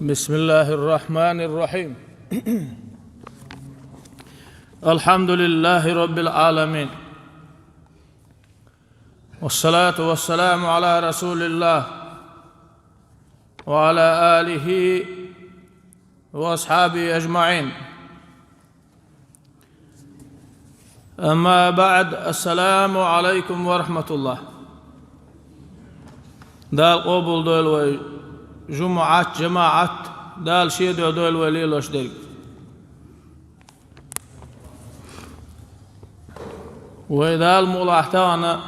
بسم الله الرحمن الرحيم. الحمد لله رب العالمين، والصلاة والسلام على رسول الله وعلى آله وأصحابه أجمعين. أما بعد، السلام عليكم ورحمة الله. دال قبول دول جماعات دال شيد دول وليل وشدق ويدال ملاحتانا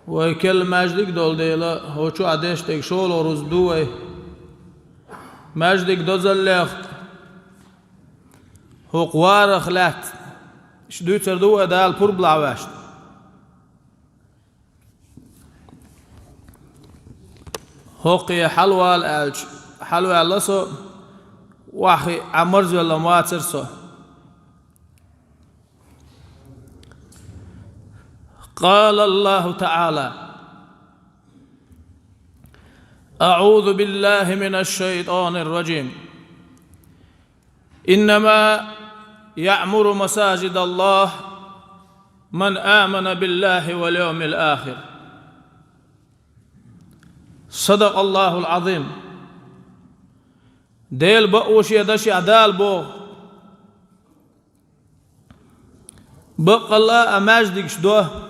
وكل مجدك دول ديلا هو شو عدشتك شول ورزدوه مجدك دوزلخ هو قوار خلات شدو تردوه دال پر بلاواشت هوقي حلوى الألج حلوى اللصو واخي عمرز ولا مواترسو. قال الله تعالى: أعوذ بالله من الشيطان الرجيم. إنما يعمر مساجد الله من آمن بالله واليوم الآخر. صدق الله العظيم. ديل بقوش يدشي عدال بو بق الله أماجدك شدوه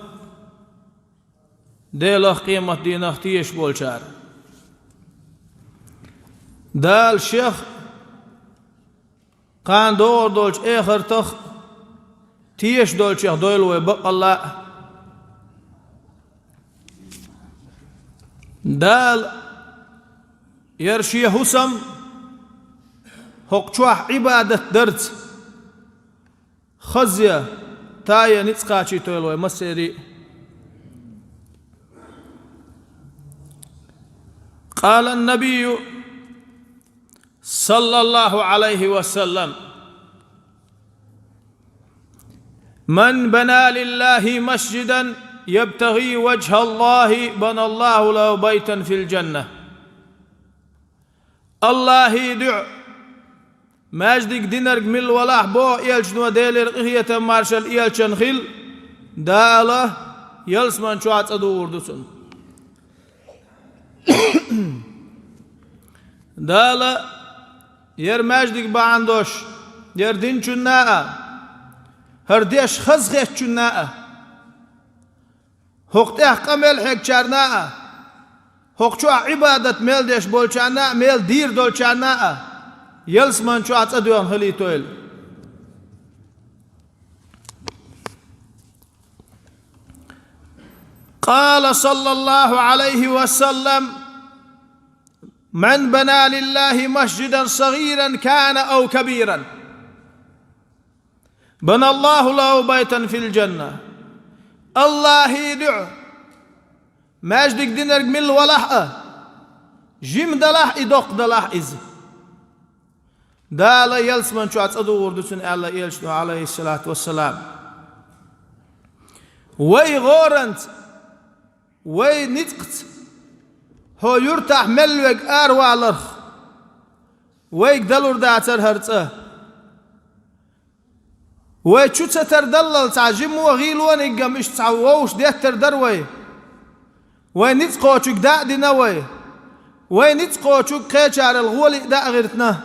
ديل قيمة دين اختيش بولشار دال شيخ قان دور دولش اخر تخ تيش دول شيخ دول بق الله دال يرشي حسم هقشوح عبادة درت خزية تايا نتسقاشي تولوي مسيري. قال النبي صلى الله عليه وسلم: من بنى لله مسجدا يبتغي وجه الله بنى الله له بيتا في الجنة. الله يدع ماجدك دينرق مل ولاح بو يلشنو ديلر قهية مارشال يلشن خل داله يلسمان شوات أدور دوسن داله ير ماجدك باندوش ير دين چناء هرديش خزخيش چناء هقته قمل حق چرنا هقچو عبادت ميل ديش بول چرنا ميل دير دول چرنا يلسمان شو عتصدوان خلي تويل. قال صلى الله عليه وسلم: من بنى لله مسجدا صغيرا كان أو كبيرا بنى الله له بيتا في الجنة. الله يدعو ماجدك دينرق مل ولح جيم دلح إدوق دلح إز دالا يلسمن شو أتصدور دوسن الله يلشنو عليه الصلاة والسلام. وي غورنت وي نتقت هو يرتاح ملوك أروع لرخ وي دلور داتر هرته وي شو تردلل تعجم وغيلون إجمش تعووش ديتر دروي وي نتقوشك دا دينوي وي نتقوشك قيشار الغولي دا غيرتنا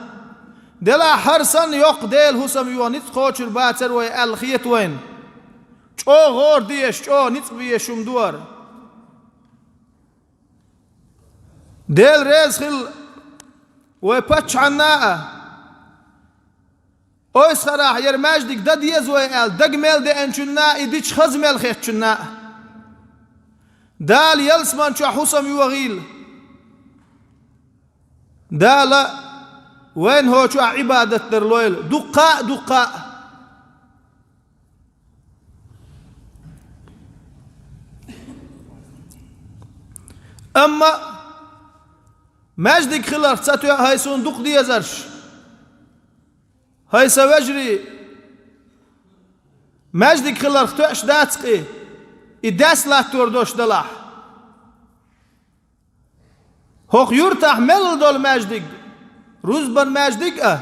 دلا حرسن يق ديل حسم يو نتقوشر باتر وي الخيت وين شو غور ديش شو نتقبي شمدور ديل ريز خل وي باتش عناء اوي صراحة ير ماجدك دا ديز وي ال دق ميل دي انشنا يديش خز ميل خيت شنا دال يلسمان شو حسم يوغيل دال وين هو شو عبادة درلويل دقاء دقاء أما ماجدك خلال ساتو هاي صندوق دي يزرش هاي سوجري ماجدك خلال ختوش داتقي إداس لا توردوش دلاح هوخ يرتاح مل دول ماجدق رزبن ماجدق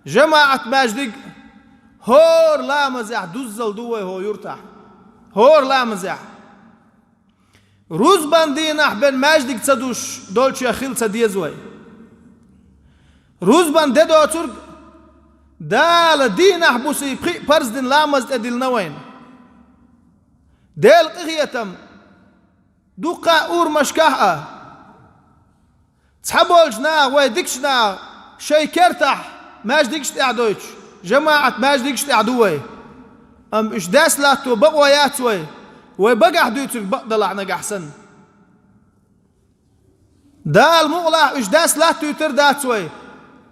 جماعة ماجدق هور لا مزح دزل دوي هو يرتاح هور لا مزح رزبن دينح بن ماجدق تصدوش دولش يخيل تصديزوي رزبن ددو ترق دال دينح بوسي برزدن لا مزد ادل نوين ديل قغيتم دوقا اور مشكاه تحبولش نا ويدكش نا شي كرتح ماش ديكش تعدوش جماعة ماش ديكش تعدوي ام اش داس لاتو بقويات وي ويبقى حدوتك بقدل عنك احسن دال مغلع اش داس لاتو يتردات وي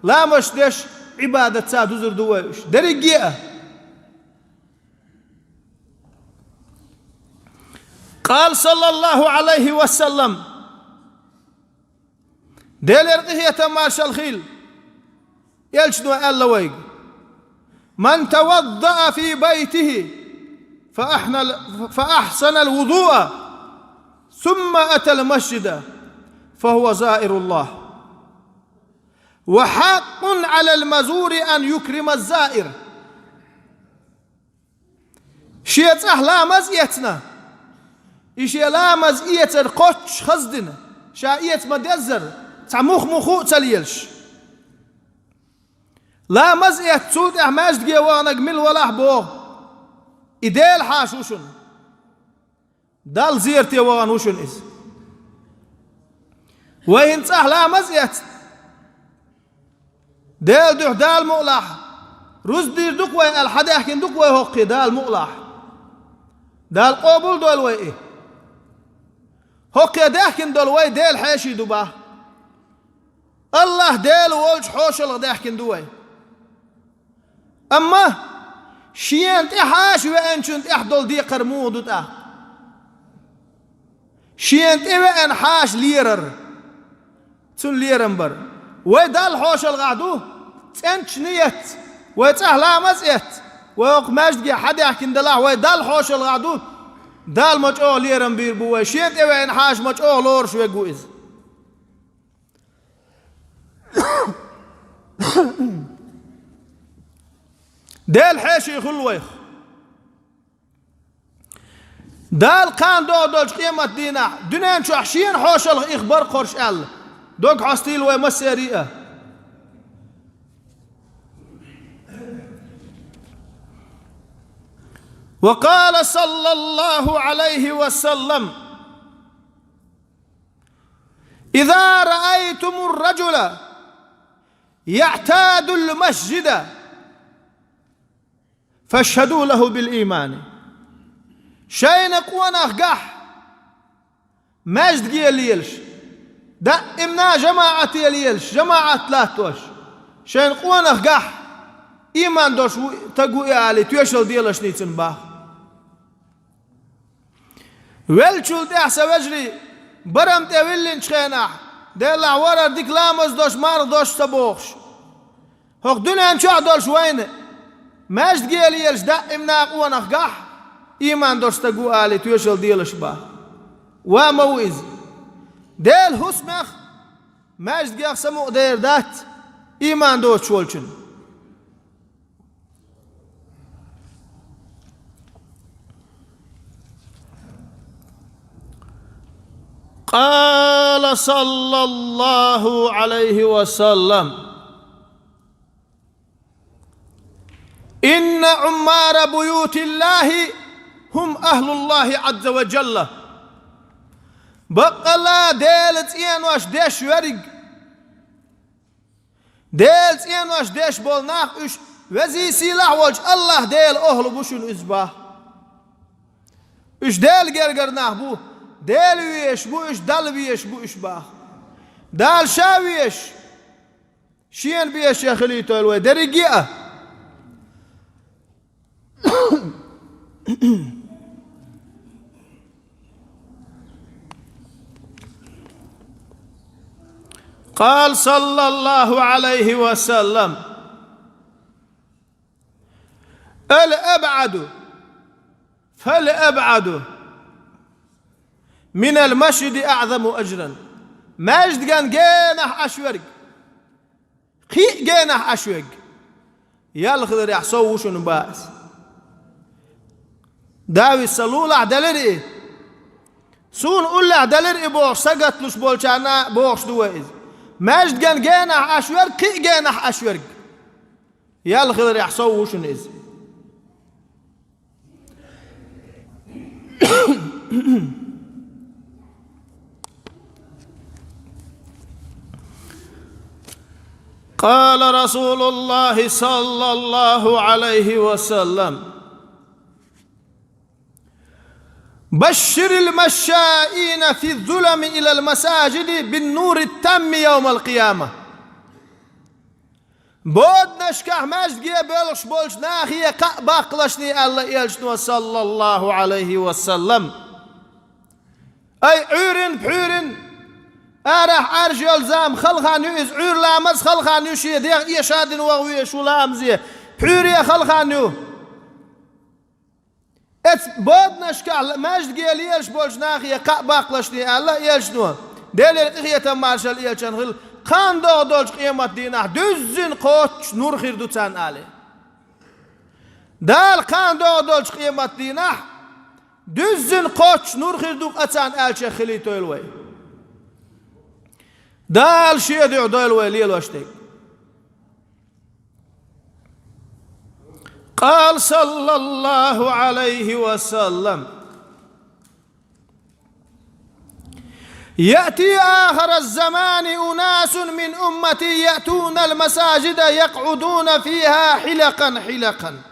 لا مش ديش عبادة سادو زردوي اش دريقية قال صلى الله عليه وسلم ديل يرقيه تماش الخيل يلشنو ألا ويق من توضأ في بيته فأحسن الوضوء ثم أتى المسجد فهو زائر الله وحق على المزور أن يكرم الزائر شيت أهلا مزيتنا إشي لا مزيت القوش خزدنا شايت مدزر تعموخ مخو تليلش لا مزيت تسود احماش دقيوانا قمل ولا حبوه إديل حاشوشن دال زيرتي وغانوشن إز وين صح لا مزيت ديل دوح دال مؤلح روز دير دوكوي الحدا يحكي دوكوي هوقي دال مؤلح دال قبول دول وي إيه هوقي داحكن دول وي ديل حاشي دوباه الله ديل وولج حوش الغداحكن دوي أما شينت إحاش وإن شنت إحدول دي قرمود تا شينت وإن حاش ليرر تون ليرنبر ويدال حوش الغادو تنش نيت ويتأهلا مزيت ويوق ماجد حد يحكن دلاه ويدال حوش الغادو دال مجعو ليرنبير بوي شينت وإن حاش مجعو لور شوي قويز ديل حيشي خلويخ دال كان دولش قيمة دينا دنيان شو حشين حوشل إخبار قرش أل دوك حستيل ومسيريئة وقال صلى الله عليه وسلم إذا رأيتم الرجل يعتاد المسجد فاشهدوا له بالإيمان شين قوانا قح ماجد يليلش دا امنا جماعة يليلش جماعة لا توش شين قوانا قح إيمان دوش تقوي علي توشل ديلش نيتن باه ويلشل ديحسا وجري برم تولين شخيناح ديلا ورا ديك لامز دوش مار دوش سبوخش هوك دنيا انشاع دوش وين ماجد جيليلش دا امنا قوانا قح إيمان دوش تقو آلي توشل ديلش با وموئز ديل هسمخ ماجد جيخ سمو دير دات إيمان دوش شولشن قال صلى الله عليه وسلم إن عمار بيوت الله هم أهل الله عز وجل بقلا ديلت إيان واش ديش ورق ديلت إيان واش ديش بولناخ إش وزي سلاح وجه الله ديل أهل بوشن إزباه إش ديل قرقرناه بو ديل ويش بو إش دل ويش بو إش باه دال شاويش شين بيش يا خليتو الوي دريقية قال صلى الله عليه وسلم الأبعد فالأبعد من المسجد أعظم أجرا مجد كان جينح أشورق خي جينح أشورق يالخذر يحصو شنو باس داوي السلولة عدلر سون قول عدلر بوش سقط لش بولشانا بوش دوائز مجد كان جينح أشورق خي جينح أشورق يالخذر يحصو شنو إز قال رسول الله صلى الله عليه وسلم بشر المشائين في الظلم إلى المساجد بالنور التام يوم القيامة بود نشكح مجد بلش بولش ناخية باقلشني الله يلشنو صلى الله عليه وسلم أي عورن بحورن أرح أرجل زام خلخان يؤز عور لامز خلخان يشي ديغ إيشادن وغوية شو لامزية بحورية خلخان يو ات بود نشكح مجد يلش بولش ناخية باقلشني الله يلشنو ديل يلقية مارشال يلشن خل خان دو دولش قيمت دينه düzün koç nur khirdu tan ale dal kan do dolch qiymat dinah düzün koç nur khirdu atan elche khilito elway dal shiyadu elway liyal washtek قال صلى الله عليه وسلم يأتي آخر الزمان أناس من أمتي يأتون المساجد يقعدون فيها حلقا حلقا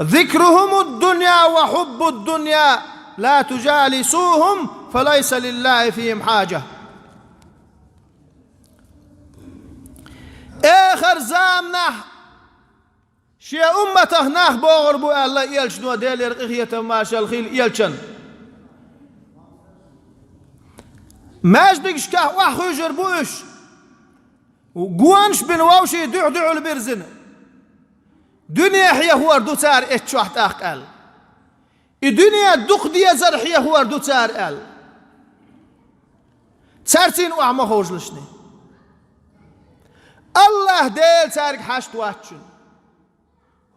ذكرهم الدنيا وحب الدنيا لا تجالسوهم فليس لله فيهم حاجة آخر زامنه شي أمته ناخ بغربو الله يلشنو ديل رقية ماشا الخيل يلشن ماجدك شكاه واخو يجربوش وقوانش بن واوشي دعو البرزن دنيا هي هو اردو تار اتشو احتاق قال الدنيا دق دي زر هي هو اردو تار قال تارتين واعما خوجلشني الله ديل تارك حاشت واتشن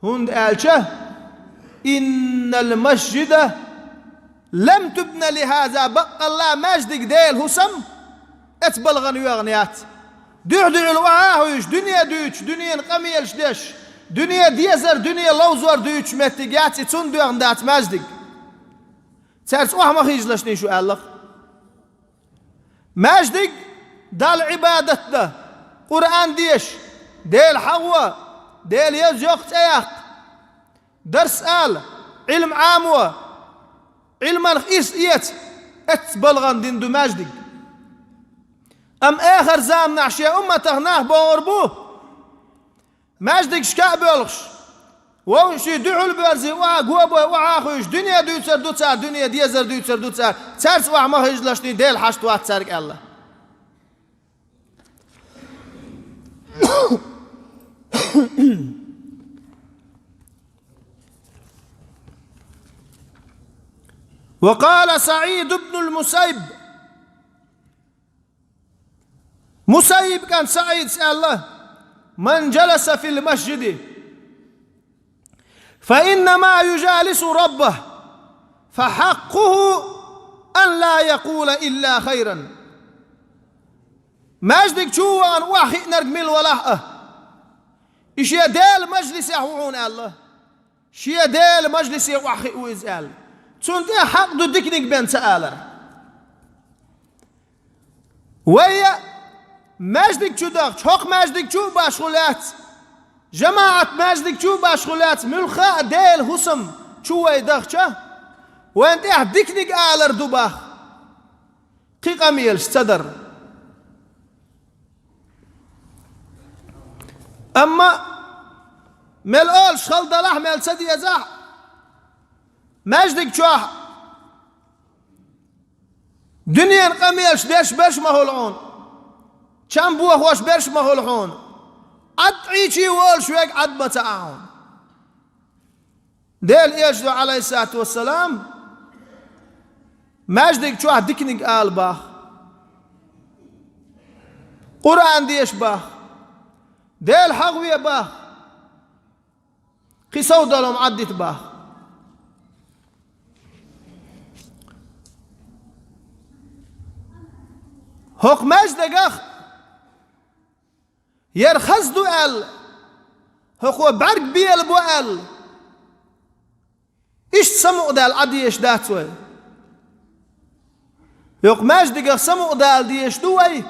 هند قالشه إن المسجد لم تبنى لهذا بقى الله ماجدك ديل هسم اتبلغن يغنيات دعدع الوعاهوش دنيا دوش دنيا قميلش دش دنيا ديزر دنيا لوزور دوش متقيات تون دوغن دات ماجدك تارس وحما خيجلشني شو قالك ماجدك دال عبادت ده قرآن ديش ديل حوا ديل يزيق تياق درس آل علم عاموه علم الخيس إيت اتبلغن دين دو ماجدك أم آخر زام نعشي أمته ناه بوربوه ماجدك شكاء بيولغش وونشي دعو البرزي وعاقوبه وعاخوش دنيا دوتر دوتر دنيا ديزر دوتر دوتر تارس وعما هجلشني ديل حشتوات تارك الله وقال سعيد بن المسيب مسيب كان سعيد سأل الله من جلس في المسجد فإنما يجالس ربه فحقه أن لا يقول إلا خيرا ماجدك شوان واخي نرقمل ولا إشي ديل مجلس يحوون الله شي ديل مجلس واخي ويزال تون دي حق دو ديكنيك بين سآلة ويا ماجدك شو داخ حق ماجدك شو باشغلات جماعة ماجدك شو باشغلات ملخاء ديل هسم شو يداخ شا وانت ديكنيك آلر دوباخ قيقة ميل استدر أما ملقول شخل دلاح مل سدي يزاح ماجدك شوح دنيا قميلش ديش برش مهولعون كم بوه خوش برش مهولعون عد عيشي وول شويك عد متعاون ديل يجدو عليه الصلاة والسلام ماجدك شوح ديكنيك آل باخ قرآن ديش باه ديل حقوية باه قصو دلهم عدت باه هوق مجدقخ يرخص دو ال هوق برق بيل بو ال إيش سمو دال عديش داتوي هوق مجدقخ سمو دال ديش دوي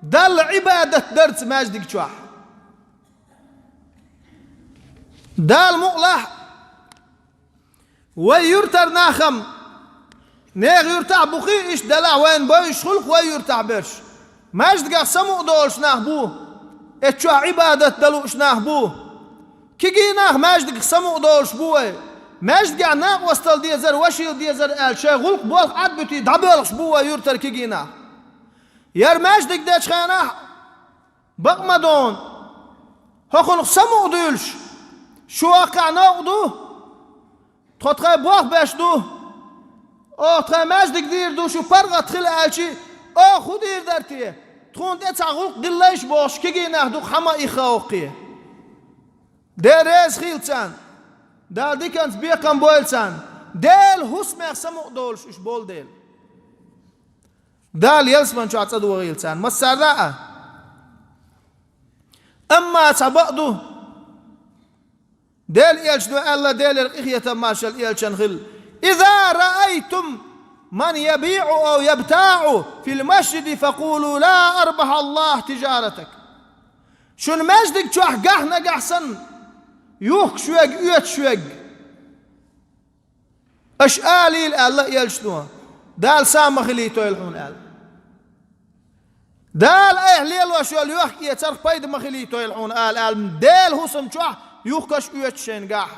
دال عبادة درت مجدق شوح دال مقلح ويرتر ناخم نيغ يرتع بخي إيش دلع وين بايش خلق ويرتع برش مجدقخ سمو دولش ناخبوه اتشو عبادة دلوش ناخبوه كي ناخ مجدقخ سمو دولش بوه مجدقع ناخ وستل ديزر وشيل ديزر آل شي غلق بولق عد بتي دبلش بوه يرتر كي ناخ يار مجدق ديش خياناح بقمدون هخنق سمو دولش شو واقع ناخدو تخطخي بوخ بشدو او تخي مجدق دير دو شو فرغة تخيل آلشي او خود دير درتيه تخون ديتسع غلق دليش بوش كي ناخ دوك حما إخاوقيه دير ريز خيلتان دال دي كانت بيقام بويلتان ديل هسمع سمو دولش إش بول ديل دال يلسمن شو عتصد وغيلتان مسارة أما تبقدو ديل إيلشنو الله ديل الإخية ماشال إيلشن خل إذا رأيتم من يبيع أو يبتاع في المسجد فقولوا لا أربح الله تجارتك شون مجدك شوح قحنا قحسن يوخ شوق يوت شوق أش آلي الله يلشنوها دال سام خليتو يلحون آل دال أهليل وشول يوخ يترخ بايد مخليتو يلحون آل ديل هسم شوح يوخ كش يوت شين قح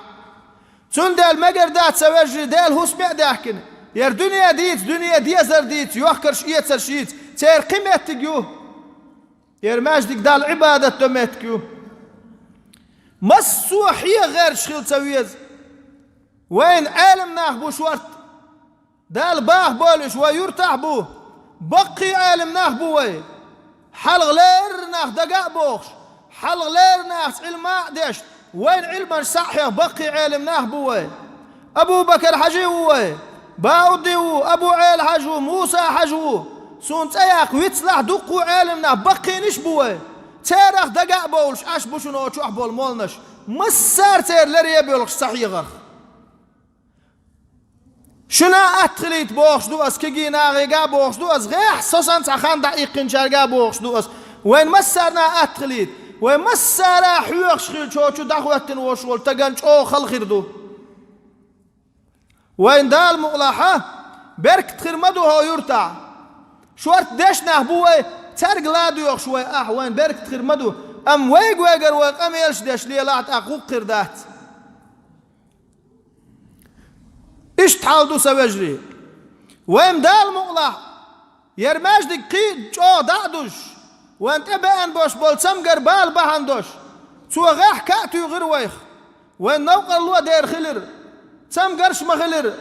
تون ديل مقردات سوجري ديل هسمع داكن ير دنيا ديت دنيا ديزر ديت يوخ كرش يتر شيت تير قيمتك يو ير ماجدك دال عبادة تمتك يو مسوحية غير شخيل تسويز وين عالم ناخبو شورت دال باخ بولش ويرتاح بو بقي عالم ناخبو وين حل غلير ناخ دقاء بوخش حل غلير ناخ علماء ديش وين علما صحيح بقي عالم ناخبو وين أبو بكر حجيو وين باوديو أبو عيل حجو موسى حجو سونت أياق ويتصلح دقو عالمنا بقي نشبو وين تيرخ دقاء بولش أش بوشنو تشوح بول مولنش مسار تير لريه بيولش صحيغر شنا أتخليت بوخش دو أس كيجي ناغيقا بوخش دو أس غيح سوسان تخان دقيقين شارقا بوخش دو أس وين مسارنا أتخليت وين مسارا حيوخش خيل شو دخوتن وشول تقن شو خلخير دو وين دال مغلاحة برك تخرمدو هو يرتع شوارت ديش نهبوه ترق لادو يوخ شوي وين برك تخرمدو أم ويق ويقر ويق أم يلش ديش ليلات أقوق قردات إيش تحالدو سوجري وين دال مغلاح يرماش دي قيد جو دعدوش وين تبقى بوش بول سمقر بال بحندوش سوى غاح كاتو غير ويخ وين نوق الله دير خلر سمقرش مخلر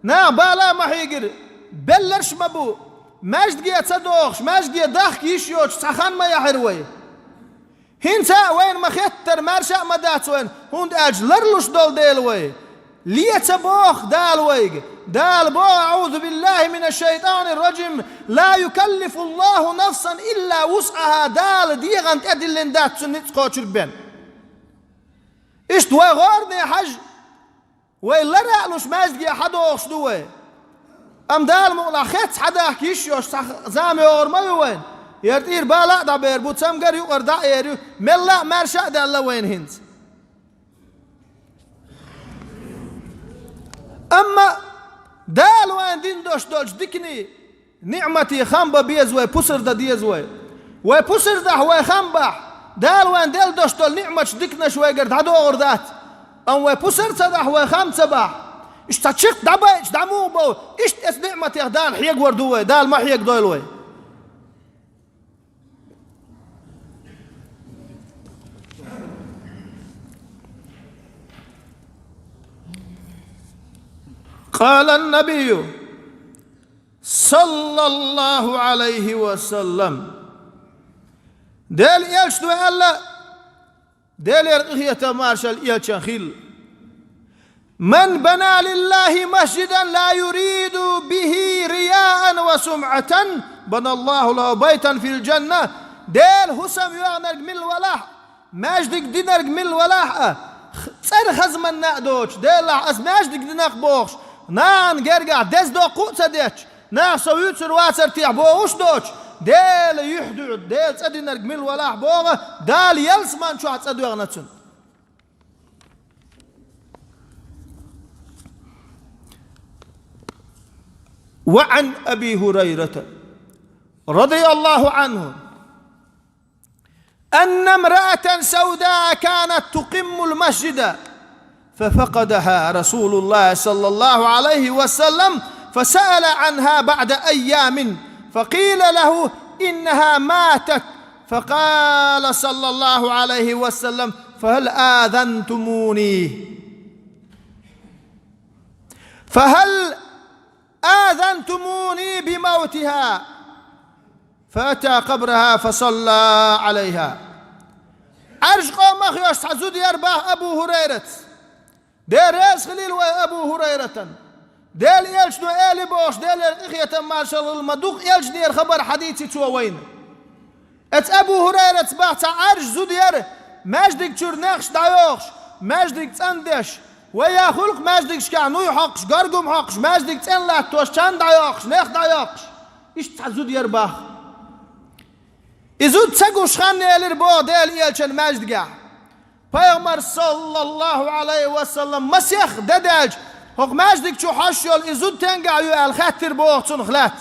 نا بالا محيقر بلرش مبو ماجد جيه تصدوخش ماجد جيه داخ يشيوش سخان ما يحروي هنسا وين مخيتر مارشا مدات وين هند أجلرلوش دول ديلوي ليتبوخ دال ويق دال بو أعوذ بالله من الشيطان الرجيم لا يكلف الله نفسا إلا وسعها دال ديغان تأدلن دات سنت قوتر بين إشت ويغورني حج ويلرألوش ماجد جيه حدوخش دوي أم دال مغلا خيت حدا كيشيوش زامي أورمي وين يرتير بالا دابير بوتسام قر يقر دائر ملا مرشا دال وين هند أما دال وين دين دوش دوش دكني نعمتي خامبا بيزوي بوسر دا ديزوي وي بوسر دا هو خامبا دال وين دل دوش دول نعمتش دكنا شوي قرد هدو أوردات أم وي بوسر صدا هو خام صباح اشتشق دبا اشدعمو بو اشت اس نعمتي دال حيق وردوي دال ما حيق دويلوي قال النبي صلى الله عليه وسلم ديل إيلش دو ألا ديل يرقية مارشال إيلش خيل من بنى لله مسجدا لا يريد به رياء وسمعة بنى الله له بيتا في الجنة. ديل هسم يغنرق من الولاح ماجدك دينرق من الولاح تسر خزمن نقدوش ديل أس ماجدك دينق بوخش نان جرجع دز دو قوت ديش نا سويت سرواسر تيع بوش دوش ديل يحدو ديل تسدينرق من الولاح بوغ دال يلسمان شو هتسدو يغنتون. وعن أبي هريرة رضي الله عنه أن امرأة سوداء كانت تقم المسجد ففقدها رسول الله صلى الله عليه وسلم فسأل عنها بعد أيام فقيل له إنها ماتت فقال صلى الله عليه وسلم فهل آذنتموني بموتها فأتى قبرها فصلى عليها. عرش قوم أخيوش تعزود يرباه أبو هريرة دير ياس خليل وأبو هريرة ديل يلشنو إيلي بوش ديل إخية مارشال المدوق يلشني الخبر حديثي توا وين ات أبو هريرة باحتا عرش زود ير ماجدك تشور نخش دايوخش ماجدك تندش ويا خلق ماجدك شكعنو يحقش قرقم حقش ماجدك تنلات توش چند دايوخش نخ دايوخش إيش تعزود يرباه إزود تسقوش خاني إلير بو ديل يلشن ماجدقا پیغمبر صلى الله عليه وسلم مسيخ دداج هق ماجدك شو حشول إزود تنقع يوال خاتر بوغ تنخلات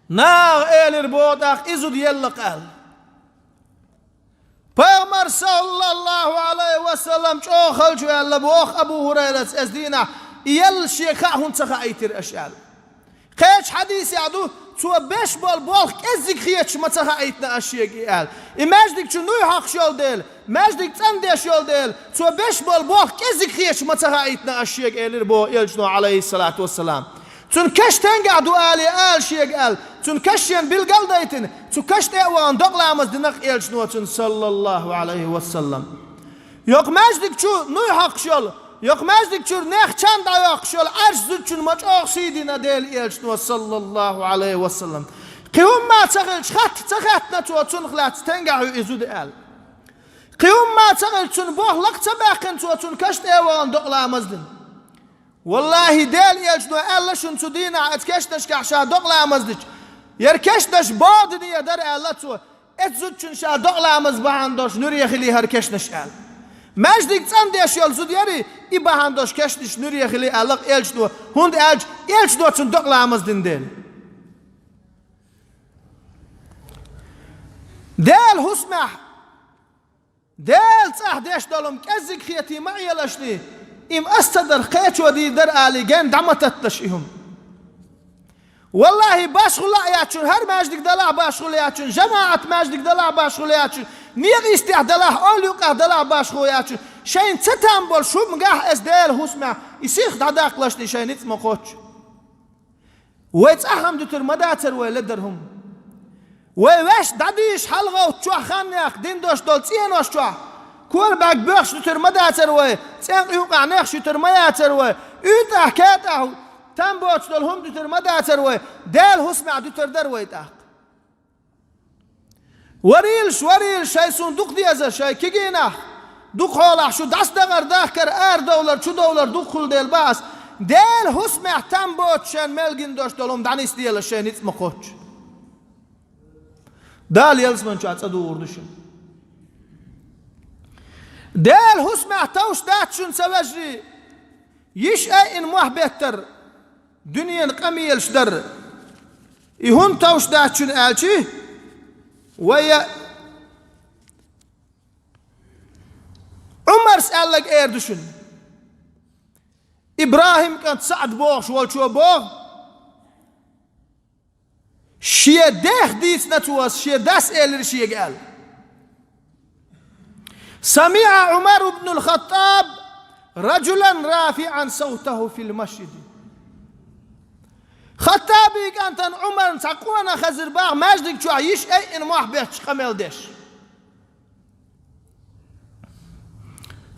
ناغ إلير بو داق إزود يلق قال پیغمبر صلى الله عليه وسلم شو خلجو يلا بوغ أبو هريرة أزدينا يل شيخا هون تخا أيتر أشيال قيش حديث يعدو تو بيش بالبالخ ازيك خيتش ما تخا ايتنا اشياء قال ماجدك شنو يحق شول ديل ماجدك تندش شول ديل تو بيش بالبالخ ازيك خيتش ما تخا ايتنا اشياء قال بو يلجنو عليه الصلاه والسلام تون كش تنقعدو آل شيء قال تون كشين بالقل دايتن تو كش تيوان دقلامز دنق يلجنو تون صلى الله عليه وسلم يوق ماجدك شو نو يحق شول يوق ماجدك شور نخ چند آياق شول عرش زود چون مچ آق سيدنا ديل إلشنو صلى الله عليه وسلم قيوم ما تغلش خط نتو تون خلات تنقعو إزود آل قيوم ما تغلش تون بوغ لق تباقن تو تون كشت ايوان دقلا مزدن والله ديل إلشنو آلشن تو دينا اتكشتش كحشا دقلا مزدج يركشتش بادني يدر آلتو اتزود چون شا دقلا مزبعندوش نور يخلي هركشنش آل ماجدك تندش يال زود ياري إباهندش كشتش نوري خلي علاق إلشنو هند إلشنو تون دقلا مزدن ديل هسمح ديل صح ديش دالهم كزك خيتي معي لشني إم أستدر خيش ودي در آلي جن دعمتت تشيهم والله باشغل ياتشون هر ماجدك دلع باشغل ياتشون جماعة ماجدك دلع باشغل ياتشون نيغ استعدلاه أوليوك دلع باشغل ياتشون شين تتنبول شو مقاح أسديل هسمع يسيخ دعداق لشني شين يتسمى قوتش ويتس أهم دوتر مداتر ويلدرهم ويوش داديش حلغة وتشوح خانيق دين دوش دول تسين وشتوح كور باك بوخش دوتر مداتر وي تسين يوقع نيخش دوتر مياتر وي يوتح كاتح تنبوش دول هم دوتر مداتر وي ديل هسمع دوتر در ويتاق وريل شاي صندوق ديزا شاي كيجينا دوق حالا شو دست دغر داخر دولار شو دولار دوق خل ديل باس ديل هسمع تنبوش شان ملگin دوش دولهم دانيس ديل شاي نيت مقوش دال يلزمن شو أتصدو وردشن ديل هسمع توش داتشن سواجري يش إن محبتر دنيا قمي الشدر يهون توش داتشن آلشي ويا عمر سألك إيردشن إبراهيم كان سعد بوغ شوال بوغ شيء ده ديس نتواس شيء داس إلر شيء قال سمع عمر بن الخطاب رجلا رافعا صوته في المسجد خطابي كانت عمر تقوانا خزر باغ ماجدك شو عيش أي إن محبش خمل ديش.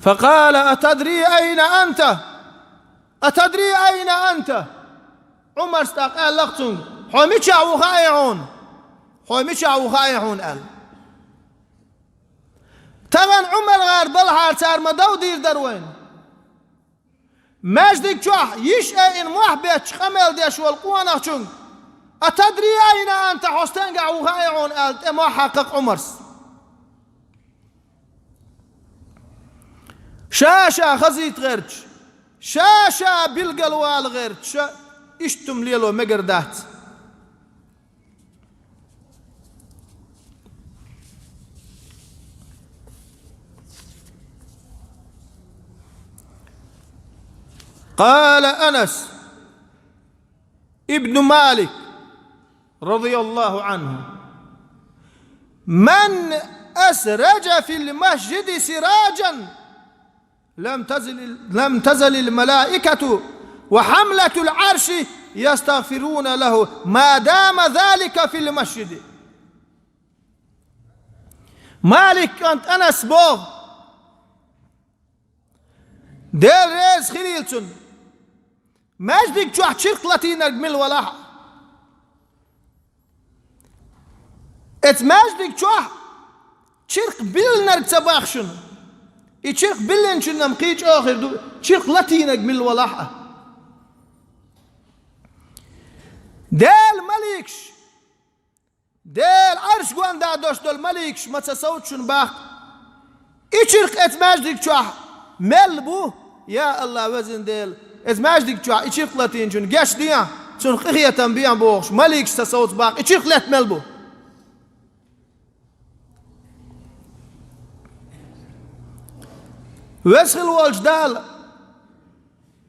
فقال أتدري أين أنت؟ أتدري أين أنت؟ عمر استقال لقتن حميشا وخائعون حميشا وخائعون قال طبعا عمر غار بالحار صار مدو دير دروين ماجدك شو يش أين محبش خمل ديش والقوانا شون أتدري أين أنت حستنقع وخائعون قال ما حقق عمر شاشة خزيت غيرش شاشة بالقلوال غيرش اشتم ليلو مقردات قال أنس ابن مالك رضي الله عنه من أسرج في المسجد سراجا لم تزل الملائكة وحملة العرش يستغفرون له ما دام ذلك في المسجد. مالك كانت أنس بوغ دير ريز خليلتون ماجدك جوح شرق لاتينا جميل ولا ات ماجدك جوح شرق بلنر تباخشن يشرق بلن شنو مقيج آخر شرق لاتينا جميل ولا ديل مليكش ديل عرش قوان دا دوش دول مليكش ما تسوت شن باق يشرق ات ماجدك جوح ملبو يا الله وزن ديل ات ماجدك جوح يشرق لاتين شن جاش ديان شن قخية تنبيان بوغش مليكش تسوت باق يشرق لات ملبو وسخل والجدال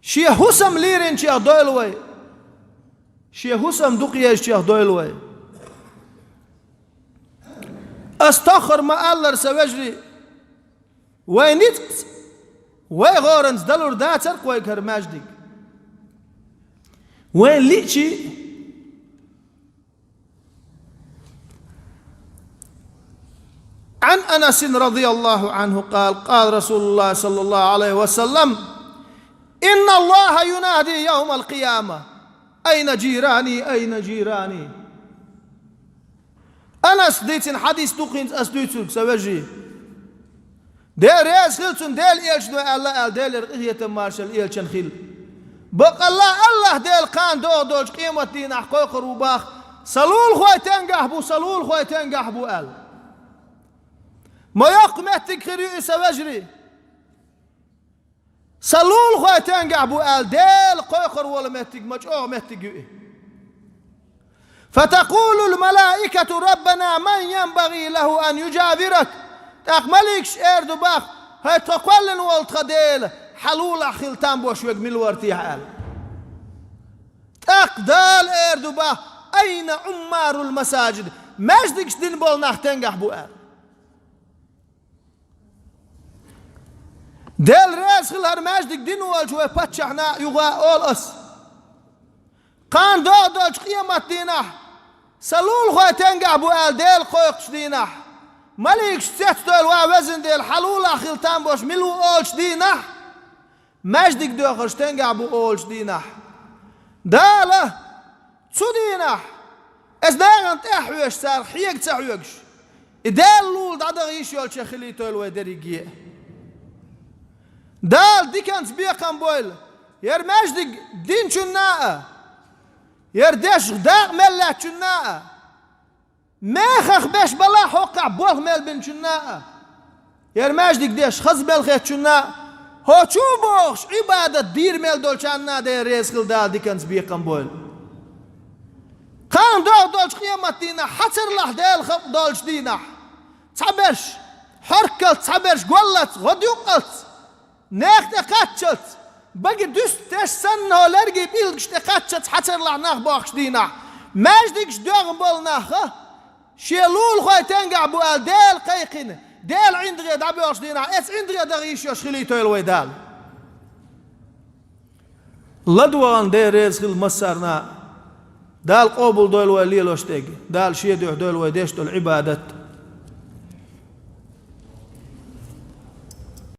شيخ حسم ليرين شيخ دويلوي شيخ حسم دقيا شيخ دويلوي استخر ما الله سوجري وينيت ويغورنز دلور داتر ويكر ماجدك وين ليتشي عن أنس رضي الله عنه قال قال رسول الله صلى الله عليه وسلم إن الله ينادي يوم القيامة أين جيراني أين جيراني. أنس ديتن حديث دوقين أسدوتك سوجي دير يسخلتن ديل إيش دو الله ديل رقية مارشال إيش خيل بق الله ديل قان دوج قيمة دين أحقوق روباخ سلول خوي تنجح بو سلول خوي تنجح بو ما يقمتك خريء سوجري سلول خوي تنجح بو ديل قوقر ولا متك مجوع متك فتقول الملائكة ربنا من ينبغي له أن يجاورك تقمليكش اردو باخ هاي تقولن والتخديل حلول خلتان بوش ويقمل وارتيح تقدال اردو باخ أين عمار المساجد ماجدكش دين بول ناخ تنجح بو ديل ريس خلهر ماجدك دين والجوه باتشحنا يغا أول أس قان دوج قيمة دينه سلول خوي تنجح بو ديل قويقش دينه مليكش تحتول ووزن ديل حلول خلتان بوش ملو أولش دينه ماجدك دوخش تنجح بو أولش دينه داله تسو دينه از داغن تحويش سار حيق تحويقش ديل لول دادغ يشيول شخلي تول ودريقية دال دي كانت بيقام بويل ير ماجدك دين شناء ير ديش غداق ملا شناء ماخخ باش بلا حقع بوغ مال بن شناء ير ماجدك ديش خز بالخيت شناء هو شو بوغش عبادة دير مال دول شانا دي ريسكل دال دي كانت بيقام بويل قام دولش قيامة دينا حتر لح ديل خب دولش دينا تعبرش حركت تعبرش قولت غديوقت ناخد قاتشت بقي دوست تش سنة لرقي بيلقش تقاتشت حتر لح ناخ باخش دينا ماجدكش دوغن بول ناخ شيلول خوي تنقع بو ديل قيقين ديل عندغي دعبي واش دينا اس عندغي دغيش يوش خليتو يلوي دال لدوان دير ريز خل مسارنا دال قوبل دول ولي لوشتيج دال شيدو دول وديش دول عبادة